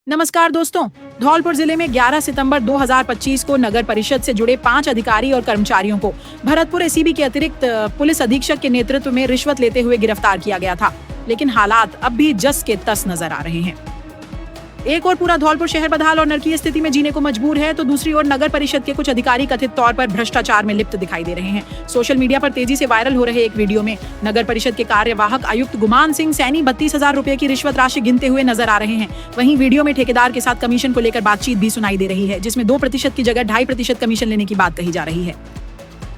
नमस्कार दोस्तों, धौलपुर जिले में 11 सितंबर 2025 को नगर परिषद से जुड़े 5 अधिकारी और कर्मचारियों को भरतपुर एसीबी के अतिरिक्त पुलिस अधीक्षक के नेतृत्व में रिश्वत लेते हुए गिरफ्तार किया गया था। लेकिन हालात अब भी जस के तस नजर आ रहे हैं। एक और पूरा धौलपुर शहर बदहाल और नरकीय स्थिति में जीने को मजबूर है, तो दूसरी ओर नगर परिषद के कुछ अधिकारी कथित तौर पर भ्रष्टाचार में लिप्त दिखाई दे रहे हैं। सोशल मीडिया पर तेजी से वायरल हो रहे एक वीडियो में नगर परिषद के कार्यवाहक आयुक्त गुमान सिंह सैनी 32,000 रुपए की रिश्वत राशि गिनते हुए नजर आ रहे हैं। वहीं वीडियो में ठेकेदार के साथ कमीशन को लेकर बातचीत भी सुनाई दे रही है, जिसमें 2% की जगह 2.5% कमीशन लेने की बात कही जा रही है।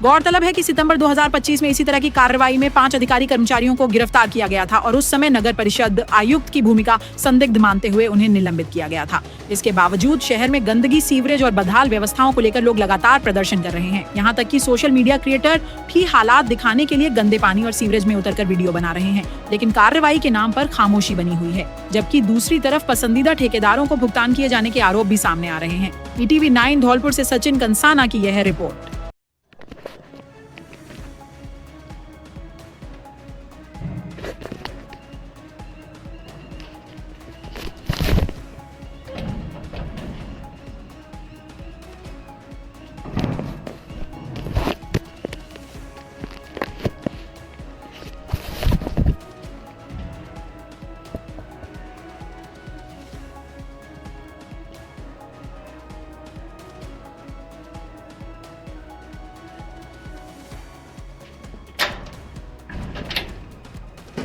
गौरतलब है कि सितंबर 2025 में इसी तरह की कार्रवाई में 5 अधिकारी कर्मचारियों को गिरफ्तार किया गया था और उस समय नगर परिषद आयुक्त की भूमिका संदिग्ध मानते हुए उन्हें निलंबित किया गया था। इसके बावजूद शहर में गंदगी, सीवरेज और बदहाल व्यवस्थाओं को लेकर लोग लगातार प्रदर्शन कर रहे हैं। यहाँ तक कि सोशल मीडिया क्रिएटर भी हालात दिखाने के लिए गंदे पानी और सीवरेज में उतरकर वीडियो बना रहे हैं, लेकिन कार्रवाई के नाम पर खामोशी बनी हुई है। जबकि दूसरी तरफ पसंदीदा ठेकेदारों को भुगतान किए जाने के आरोप भी सामने आ रहे हैं। ETV 9 धौलपुर से सचिन कंसाना की यह रिपोर्ट।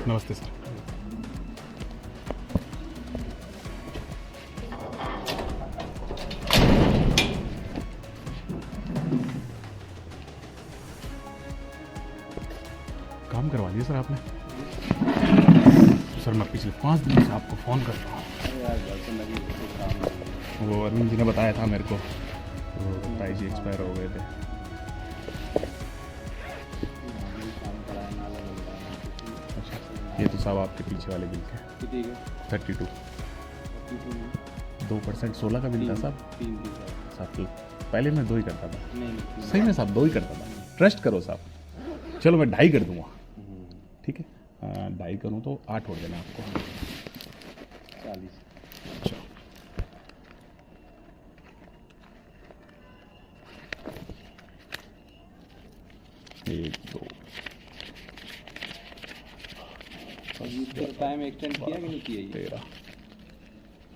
नमस्ते सर। काम करवा दिया सर आपने? सर मैं पिछले 5 दिन से आपको फ़ोन कर रहा हूँ। वो अरविंद जी ने बताया था मेरे को, वो ताई जी एक्सपायर हो गए थे। ये तो साहब आपके पीछे वाले बिल थे 32 2% 16 का बिल था साहब। तो पहले मैं 2 ही करता था। सही में साहब 2 ही करता था। ट्रस्ट करो साहब। चलो मैं 2.5 कर दूंगा, ठीक है? 2.5 करूँ तो 8 हो देना आपको 40। अच्छा 1 2 टाइम एक्सटेंड किया कि नहीं किया? 13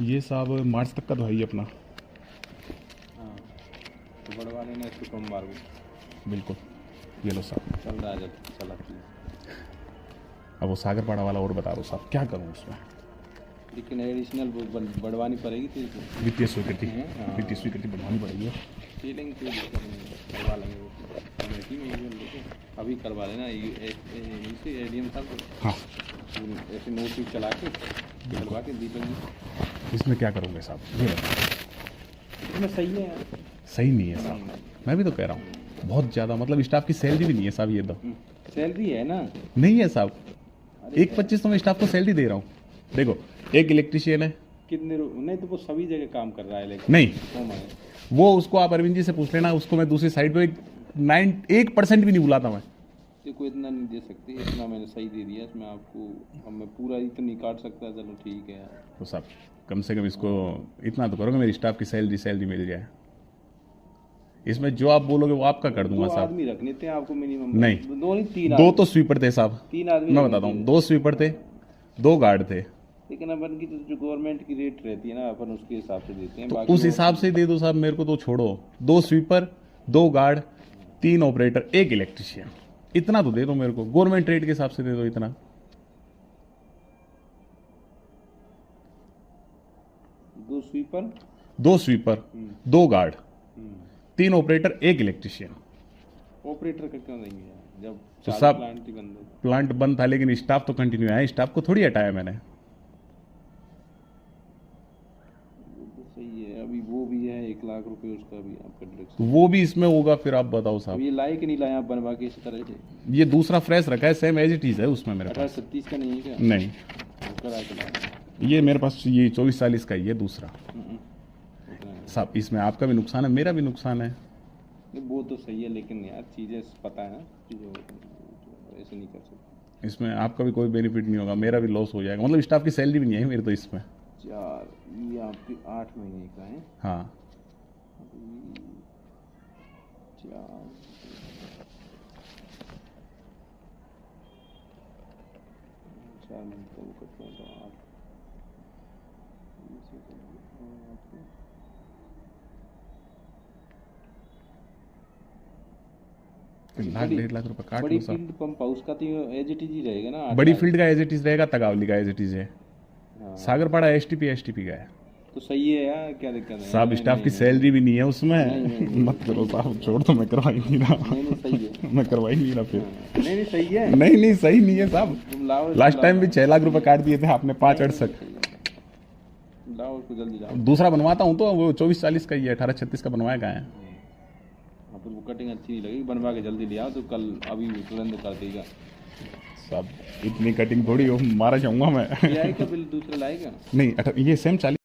ये साहब मार्च तक का तो है ही अपना। हाँ तो बढ़वा लेना इसको सोमवार को। बिल्कुल ये लो साहब। चल रहा है जब चला। अब वो सागरपाड़ा वाला और बता दो साहब, क्या करूँ उसमें? लेकिन एडिशनल बढ़वानी पड़ेगी तो वित्तीय स्वीकृति बढ़वानी पड़ेगी। फीलिंग करवा लेंगे कमेटी में अभी करवा लेना। एडीएम साहब हाँ ऐसे नोटिस चला के करवा के दीपेंगे। इसमें क्या करोगे साहब? ये बताओ। इसमें सही है यार? सही नहीं है साहब, मैं भी तो कह रहा हूँ। बहुत ज़्यादा मतलब स्टाफ की सैलरी भी नहीं है साहब। ये तो सैलरी है ना? नहीं है साहब। 1.25 तो मैं स्टाफ को सैलरी दे रहा हूँ। देखो एक इलेक्ट्रिशियन है कितने नहीं तो वो सभी जगह काम कर रहा है लेकिन नहीं वो उसको आप अरविंद जी से पूछ लेना। उसको मैं दूसरी साइड पे 1% भी नहीं बुलाता मैं। देखो इतना नहीं दे सकते, इतना मैंने सही दे दिया। इसमें आपको अब मैं पूरा इतना नहीं काट सकता। चलो ठीक है यार। तो साहब कम से कम इसको इतना तो करोगे मेरी स्टाफ की सैलरी मिल जाए। इसमें जो आप बोलोगे वो आपका कर दूंगा साहब। 2 आदमी रखने थे आपको मिनिमम। नहीं 3 2 तो स्वीपर थे साहब। 3 आदमी मैं बताता हूँ। 2 स्वीपर थे, 2 गार्ड थे। लेकिन अपन की जो गवर्नमेंट की रेट रहती है ना, अपन उसके हिसाब से देते हैं। तो बाकी उस हिसाब से दे दो साहब, मेरे को तो छोड़ो। 2 स्वीपर, 2 गार्ड, 3 ऑपरेटर, 1 इलेक्ट्रिशियन, इतना तो दे दो मेरे को। गवर्नमेंट रेट के हिसाब से दे दो इतना। 2 sweeper, 2 guard, 3 operator, 1 electrician. Operator का क्यों देंगे यार जब तो 4 साहब प्लांट ही बंद है? प्लांट बंद था लेकिन स्टाफ तो कंटिन्यू है। स्टाफ को थोड़ी हटाया मैंने। वो तो सही है। अभी वो भी है 1 लाख रुपए उसका भी आपका डायरेक्ट। वो भी इसमें होगा फिर आप बताओ साहब। ये लाए कि नहीं लाए आप बनवा के इसी तरह से? ये दूसरा फ्रेश रखा है, सेम एज इट इज है उसमें मेरे पास। 18-37 का नहीं है क्या? नहीं करा के लाए। ये मेरे पास ये 24-40 का ही है दूसरा। साहब इसमें आपका भी नुकसान है, मेरा भी नुकसान है। वो तो सही है लेकिन यार चीज़ें पता है ना, चीज़ें ऐसे नहीं कर सकते। इसमें आपका भी कोई बेनिफिट नहीं होगा, मेरा भी लॉस हो जाएगा। मतलब स्टाफ की सैलरी भी नहीं है मेरी तो इसमें। 4 ये आपके 8 महीने का है। हाँ 4 मंथ का वो करते हैं तो 8 लाख 1.5 लाख रुपए काट बड़ी लो साहब। फील्ड पंप हाउस का तो एज इट इज ही रहेगा ना। बड़ी फील्ड का एज इट इज रहेगा, तगावली का एज इट इज है, हाँ। सागरपाड़ा एसटीपी का है तो सही है यार, क्या दिक्कत है साहब। स्टाफ की सैलरी भी नहीं है उसमें। मत करो साहब, छोड़ दो, मैं करवा ही नहीं रहा। नहीं सही है। मैं करवा ही नहीं रहा फिर। नहीं सही है। नहीं सही नहीं है साहब। तुम लाओ लास्ट टाइम भी 6 लाख रुपए काट दिए थे आपने, 568। लाओ उसको जल्दी लाओ। दूसरा बनवाता हूँ तो वो 2440 का ही है, 1836 का बनवाया गया है। हाँ फिर वो कटिंग अच्छी नहीं लगेगी, बनवा के जल्दी ले आओ तो कल अभी तुरंत कर देगा। साहब इतनी कटिंग थोड़ी हो, मारा जाऊंगा मैं। ये आएगा बिल दूसरा लाएगा। नहीं ये सेम 40